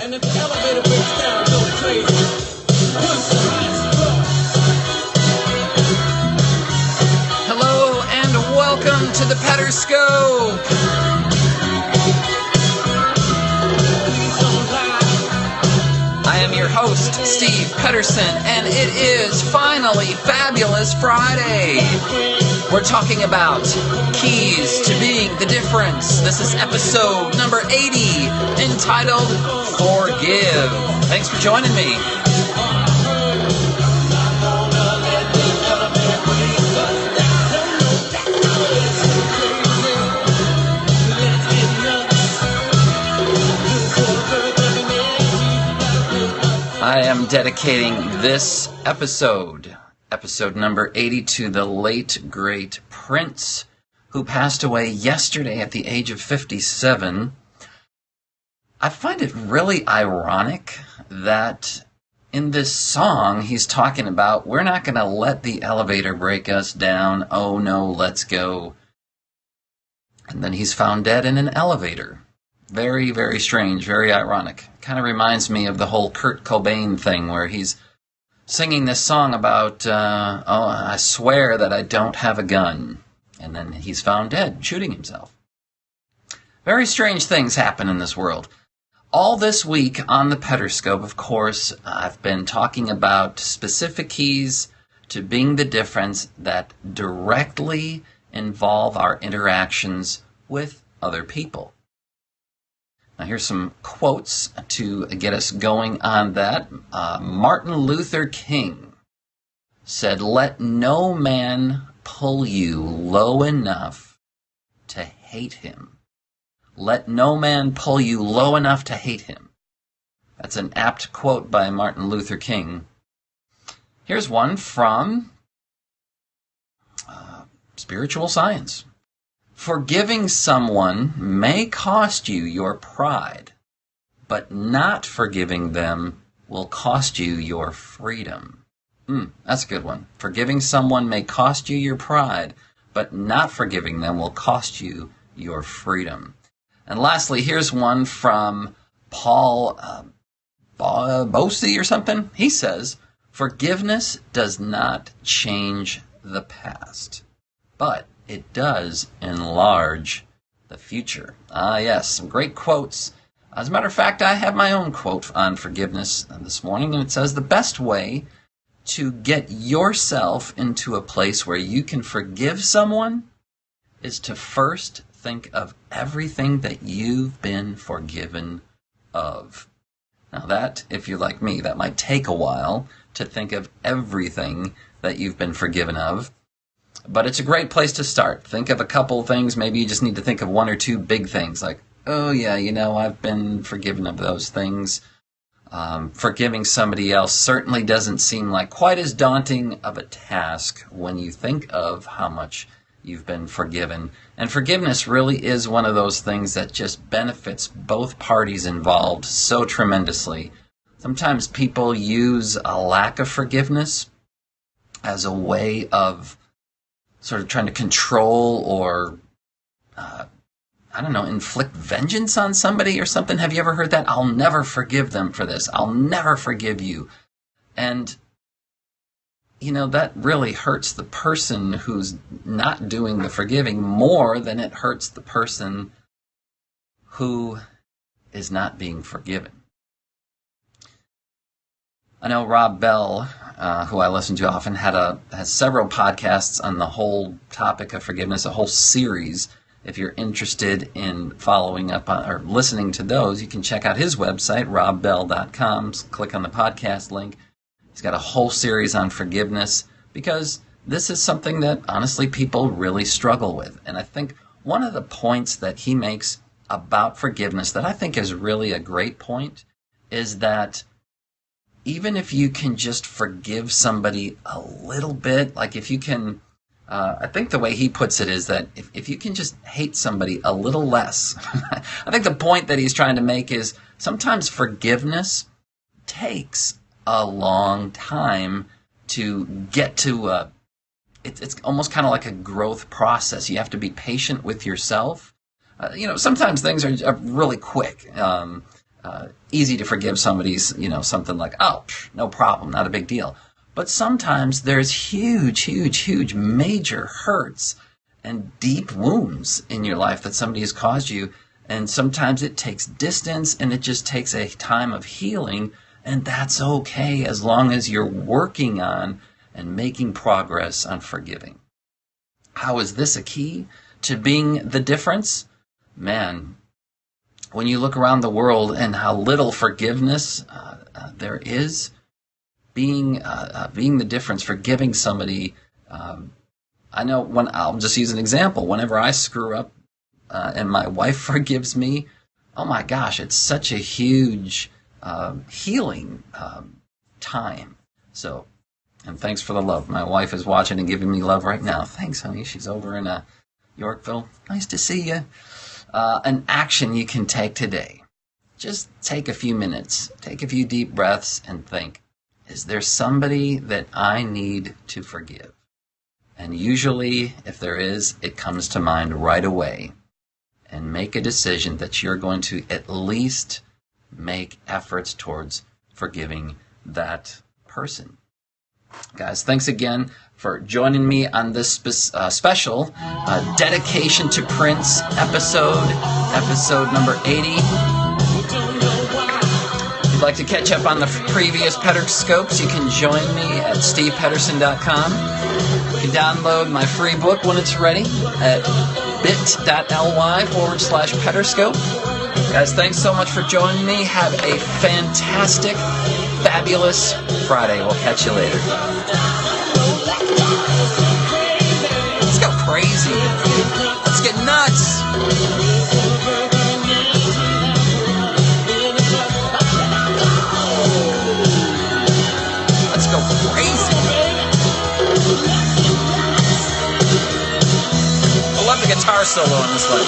And if the elevator breaks down, going crazy. Hello and welcome to the Pederscope. I am your host, Steve Pederson, and it is finally Fabulous Friday. We're talking about keys to being the difference. This is episode number 80, entitled Forgive. Thanks for joining me. I am dedicating this episode number 80, to the late, great Prince, who passed away yesterday at the age of 57. I find it really ironic that in this song he's talking about, we're not going to let the elevator break us down, oh no, let's go. And then he's found dead in an elevator. Very, very strange, very ironic. Kind of reminds me of the whole Kurt Cobain thing where he's singing this song about, I swear that I don't have a gun. And then he's found dead, shooting himself. Very strange things happen in this world. All this week on the Pederscope, of course, I've been talking about specific keys to being the difference that directly involve our interactions with other people. Now here's some quotes to get us going on that. Martin Luther King said, "Let no man pull you low enough to hate him." Let no man pull you low enough to hate him. That's an apt quote by Martin Luther King. Here's one from Spiritual Science. Forgiving someone may cost you your pride, but not forgiving them will cost you your freedom. That's a good one. Forgiving someone may cost you your pride, but not forgiving them will cost you your freedom. And lastly, here's one from Paul Bosey or something. He says, "Forgiveness does not change the past, but it does enlarge the future." Yes, some great quotes. As a matter of fact, I have my own quote on forgiveness this morning, and it says, "The best way to get yourself into a place where you can forgive someone is to first think of everything that you've been forgiven of." Now that, if you're like me, that might take a while to think of everything that you've been forgiven of. But it's a great place to start. Think of a couple things. Maybe you just need to think of one or two big things. Like, oh yeah, I've been forgiven of those things. Forgiving somebody else certainly doesn't seem like quite as daunting of a task when you think of how much you've been forgiven. And forgiveness really is one of those things that just benefits both parties involved so tremendously. Sometimes people use a lack of forgiveness as a way of sort of trying to control or, inflict vengeance on somebody or something. Have you ever heard that? "I'll never forgive them for this. I'll never forgive you." And, that really hurts the person who's not doing the forgiving more than it hurts the person who is not being forgiven. I know Rob Bell, who I listen to often, has several podcasts on the whole topic of forgiveness, a whole series. If you're interested in following up on, or listening to those, you can check out his website, robbell.com. Click on the podcast link. He's got a whole series on forgiveness because this is something that, honestly, people really struggle with. And I think one of the points that he makes about forgiveness that I think is really a great point is that even if you can just forgive somebody a little bit, like if you can, I think the way he puts it is that if you can just hate somebody a little less, I think the point that he's trying to make is sometimes forgiveness takes a long time to get to it's almost kind of like a growth process. You have to be patient with yourself. Sometimes things are really quick. easy to forgive somebody's, something like, oh, no problem, not a big deal. But sometimes there's huge, major hurts and deep wounds in your life that somebody has caused you. And sometimes it takes distance and it just takes a time of healing. And that's okay as long as you're working on and making progress on forgiving. How is this a key to being the difference? Man, when you look around the world and how little forgiveness there is, being the difference, forgiving somebody. I know I'll just use an example. Whenever I screw up and my wife forgives me, oh my gosh, it's such a huge healing time. So, and thanks for the love. My wife is watching and giving me love right now. Thanks, honey. She's over in Yorkville. Nice to see you. An action you can take today. Just take a few minutes, take a few deep breaths and think, is there somebody that I need to forgive? And usually, if there is, it comes to mind right away. And make a decision that you're going to at least make efforts towards forgiving that person. Guys, thanks again for joining me on this special Dedication to Prince episode number 80. If you'd like to catch up on the previous Pederscopes, you can join me at stevepederson.com. You can download my free book when it's ready at bit.ly/Pederscope. Guys, thanks so much for joining me. Have a fantastic, fabulous Friday. We'll catch you later. Let's go crazy. Let's get nuts. Let's go crazy. I love the guitar solo in this one.